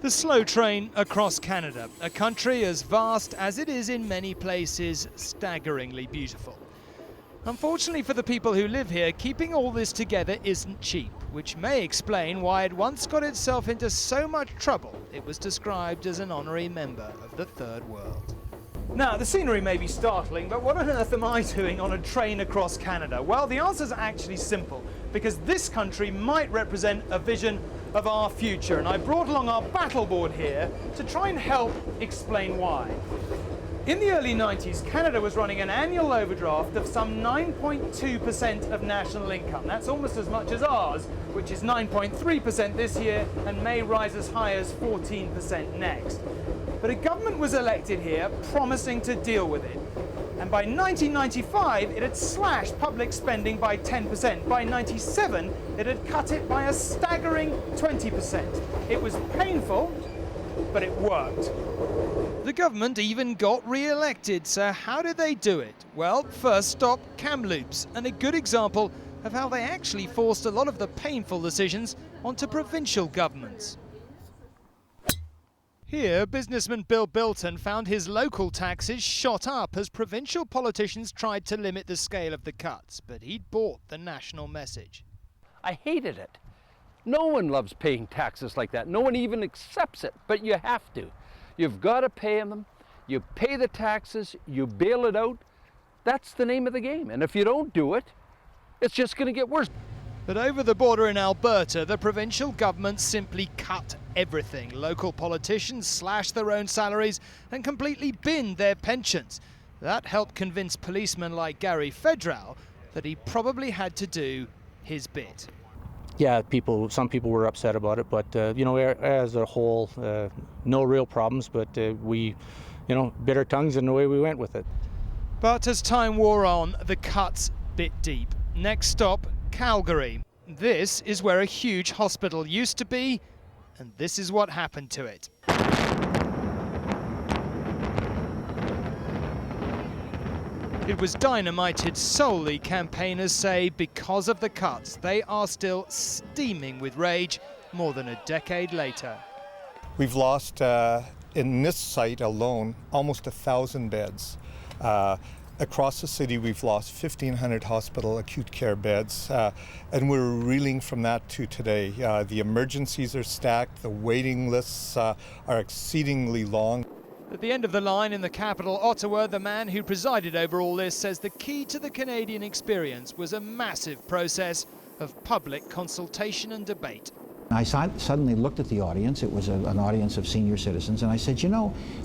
The slow train across Canada, a country as vast as it is in many places staggeringly beautiful. Unfortunately for the people who live here, keeping all this together isn't cheap, which may explain why it once got itself into so much trouble it was described as an honorary member of the Third World. Now, the scenery may be startling, but what on earth am I doing on a train across Canada? Well, the answer's actually simple, because this country might represent a vision of our future, and I brought along our battle board here to try and help explain why. In the early 90s, Canada was running an annual overdraft of some 9.2% of national income. That's almost as much as ours, which is 9.3% this year and may rise as high as 14% next. But a government was elected here promising to deal with it. And by 1995, it had slashed public spending by 10%. By 97, it had cut it by a staggering 20%. It was painful, but it worked. The government even got re-elected, so how did they do it? Well, first stop, Kamloops, and a good example of how they actually forced a lot of the painful decisions onto provincial governments. Here, businessman Bill Bilton found his local taxes shot up as provincial politicians tried to limit the scale of the cuts, but he'd bought the national message. I hated it. No one loves paying taxes like that. No one even accepts it, but you have to. You've got to pay them. You pay the taxes, you bail it out. That's the name of the game. And if you don't do it, it's just going to get worse. But over the border in Alberta, the provincial government simply cut everything. Local politicians slashed their own salaries and completely binned their pensions. That helped convince policemen like Gary Fedral that he probably had to do his bit. Yeah, some people were upset about it, but as a whole, no real problems. But we, bit our tongues and away we went with it. But as time wore on, the cuts bit deep. Next stop, Calgary. This is where a huge hospital used to be, and this is what happened to it. It was dynamited solely, campaigners say, because of the cuts. They are still steaming with rage more than a decade later. We've lost, in this site alone, almost 1,000 beds. Across the city, we've lost 1,500 hospital acute care beds, and we're reeling from that to today. The emergencies are stacked, the waiting lists are exceedingly long. At the end of the line in the capital, Ottawa, the man who presided over all this says the key to the Canadian experience was a massive process of public consultation and debate. I suddenly looked at the audience. It was an audience of senior citizens, and I said,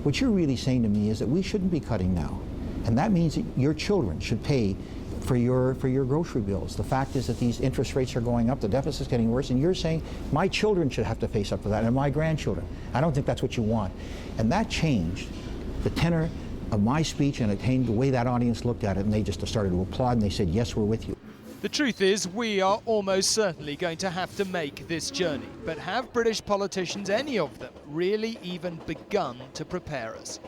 what you're really saying to me is that we shouldn't be cutting now. And that means that your children should pay for your grocery bills. The fact is that these interest rates are going up, the deficit's getting worse, and you're saying my children should have to face up to that, and my grandchildren. I don't think that's what you want. And that changed the tenor of my speech, and it changed the way that audience looked at it, and they just started to applaud, and they said, yes, we're with you. The truth is, we are almost certainly going to have to make this journey. But have British politicians, any of them, really even begun to prepare us?